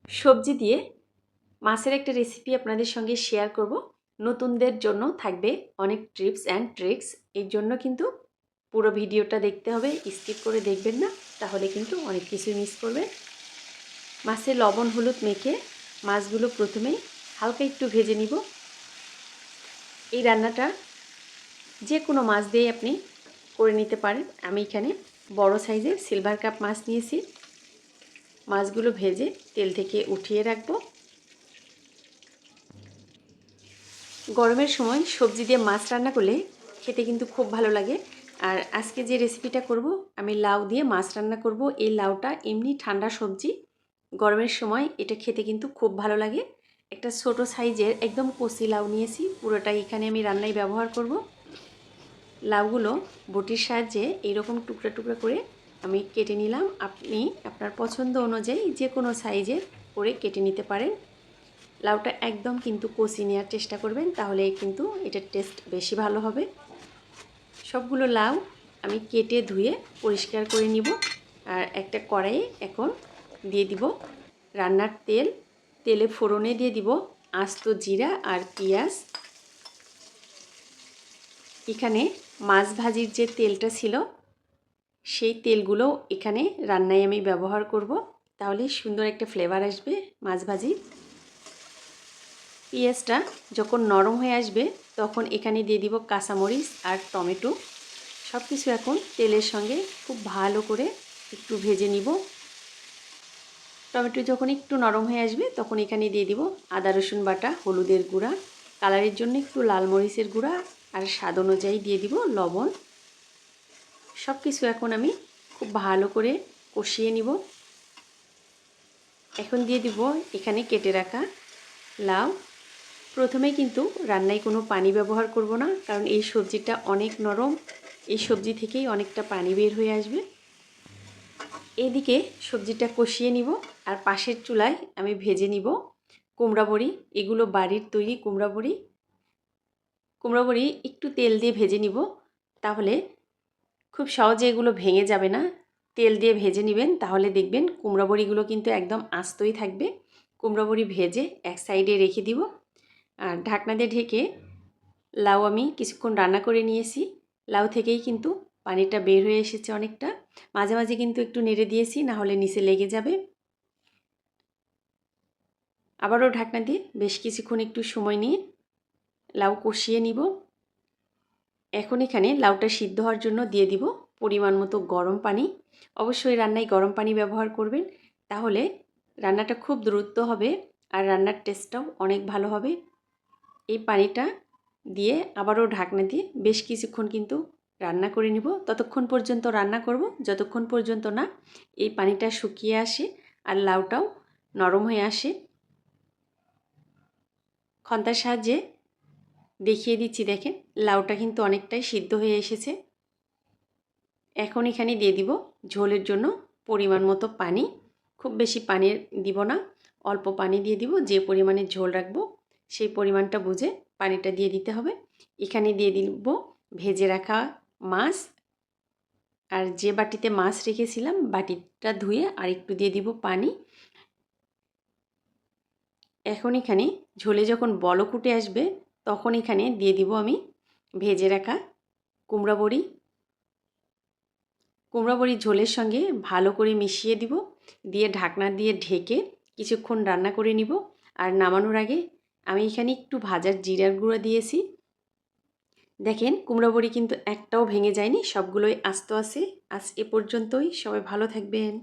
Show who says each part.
Speaker 1: সবজি দিয়ে মাছের একটা রেসিপি আপনাদের সঙ্গে শেয়ার করব। নতুনদের জন্য থাকবে অনেক টিপস অ্যান্ড ট্রিক্স। এর জন্য কিন্তু পুরো ভিডিওটা দেখতে হবে, স্কিপ করে দেখবেন না, তাহলে কিন্তু অনেক কিছুই মিস করবেন। মাছে লবণ হলুদ মেখে মাছগুলো প্রথমেই হালকা একটু ভেজে নিব। এই রান্নাটা যে কোনো মাছ দিয়ে আপনি করে নিতে পারেন। আমি এখানে বড় সাইজের সিলভার কাপ মাছ নিয়েছি। মাছগুলো ভেজে তেল থেকে উঠিয়ে রাখবো। গরমের সময় সবজি দিয়ে মাছ রান্না করলে খেতে কিন্তু খুব ভালো লাগে। আর আজকে যে রেসিপিটা করব, আমি লাউ দিয়ে মাছ রান্না করব। এই লাউটা এমনি ঠান্ডা সবজি, গরমের সময় এটা খেতে কিন্তু খুব ভালো লাগে। একটা ছোট সাইজের একদম কচি লাউ নিয়েছি, পুরোটাই এখানে আমি রান্নায় ব্যবহার করব। লাউগুলো বটির সাহায্যে এইরকম টুকরা টুকরা করে আমি কেটে নিলাম। আপনি আপনার পছন্দ অনুযায়ী যে কোনো সাইজের করে কেটে নিতে পারেন। লাউটা একদম কিন্তু কচি নেওয়ার চেষ্টা করবেন, তাহলে কিন্তু এটার টেস্ট বেশি ভালো হবে। সবগুলো লাউ আমি কেটে ধুয়ে পরিষ্কার করে নিব। আর একটা কড়াইয়ে এখন দিয়ে দিব রান্নার তেল। তেলে ফোড়নে দিয়ে দিব আস্ত জিরা আর পেঁয়াজ। এখানে মাছ ভাজির যে তেলটা ছিল, সেই তেলগুলো এখানে রান্নায় আমি ব্যবহার করব, তাহলে সুন্দর একটা ফ্লেভার আসবে মাছ ভাজি। পেঁয়াজটা যখন নরম হয়ে আসবে তখন এখানে দিয়ে দিব কাঁচামরিচ আর টমেটো। সব কিছু এখন তেলের সঙ্গে খুব ভালো করে একটু ভেজে নিব। টমেটো যখন একটু নরম হয়ে আসবে তখন এখানে দিয়ে দিব আদা রসুন বাটা, হলুদের গুঁড়া, কালারের জন্য একটু লাল মরিচের গুঁড়া, আর স্বাদ অনুযায়ী দিয়ে দিব লবণ। সব কিছু এখন আমি খুব ভালো করে কষিয়ে নিব। এখন দিয়ে দিব এখানে কেটে রাখা লাউ। প্রথমে কিন্তু রান্নায় কোনো পানি ব্যবহার করব না, কারণ এই সবজিটা অনেক নরম, এই সবজি থেকেই অনেকটা পানি বের হয়ে আসবে। এদিকে সবজিটা কষিয়ে নিব, আর পাশের চুলায় আমি ভেজে নিব কুমড়া বড়ি। এগুলো বাড়ির তৈরি কুমড়া বড়ি। কুমড়া বড়ি একটু তেল দিয়ে ভেজে নিব, তাহলে খুব সহজে এগুলো ভেঙে যাবে না। তেল দিয়ে ভেজে নেবেন, তাহলে দেখবেন কুমড়া বড়িগুলো কিন্তু একদম আস্তই থাকবে। কুমড়া বড়ি ভেজে এক সাইডে রেখে দিব। আর ঢাকনা দিয়ে ঢেকে লাউ আমি কিছুক্ষণ রান্না করে নিয়েছি। লাউ থেকেই কিন্তু পানিটা বের হয়ে এসেছে অনেকটা। মাঝে মাঝে কিন্তু একটু নেড়ে দিয়েছি, না হলে নিচে লেগে যাবে। আবারও ঢাকনা দিয়ে বেশ কিছুক্ষণ একটু সময় নিয়ে লাউ কষিয়ে নিব। এখন এখানে লাউটা সিদ্ধ হওয়ার জন্য দিয়ে দিব পরিমাণ মতো গরম পানি। অবশ্যই রান্নায় গরম পানি ব্যবহার করবেন, তাহলে রান্নাটা খুব দ্রুত হবে আর রান্নার টেস্টটাও অনেক ভালো হবে। এই পানিটা দিয়ে আবারও ঢাকনা দিয়ে বেশ কিছুক্ষণ কিন্তু রান্না করে নিব। ততক্ষণ পর্যন্ত রান্না করব যতক্ষণ পর্যন্ত না এই পানিটা শুকিয়ে আসে আর লাউটাও নরম হয়ে আসে। খন্তার সাহায্যে দেখিয়ে দিচ্ছি, দেখেন লাউটা কিন্তু অনেকটাই সিদ্ধ হয়ে এসেছে। এখন এখানে দিয়ে দিব ঝোলের জন্য পরিমাণ মতো পানি। খুব বেশি পানি দিব না, অল্প পানি দিয়ে দিব। যে পরিমাণে ঝোল রাখবো সেই পরিমাণটা বুঝে পানিটা দিয়ে দিতে হবে। এখানে দিয়ে দিব ভেজে রাখা মাছ, আর যে বাটিতে মাছ রেখেছিলাম বাটিটা ধুয়ে আর একটু দিয়ে দিব পানি। এখন এখানে ঝোলে যখন বলক উঠে আসবে তখন এখানে দিয়ে দিব আমি ভেজে রাখা কুমড়া বড়ি। কুমড়া বড়ি ঝোলের সঙ্গে ভালো করে মিশিয়ে দিব, দিয়ে ঢাকনা দিয়ে ঢেকে কিছুক্ষণ রান্না করে নিব। আর নামানোর আগে আমি এখানে একটু ভাজার জিরার গুঁড়া দিয়েছি। দেখেন কুমড়া বড়ি কিন্তু একটাও ভেঙে যায়নি, সবগুলোই আস্ত আছে। আজ এ পর্যন্তই, সবাই ভালো থাকবেন।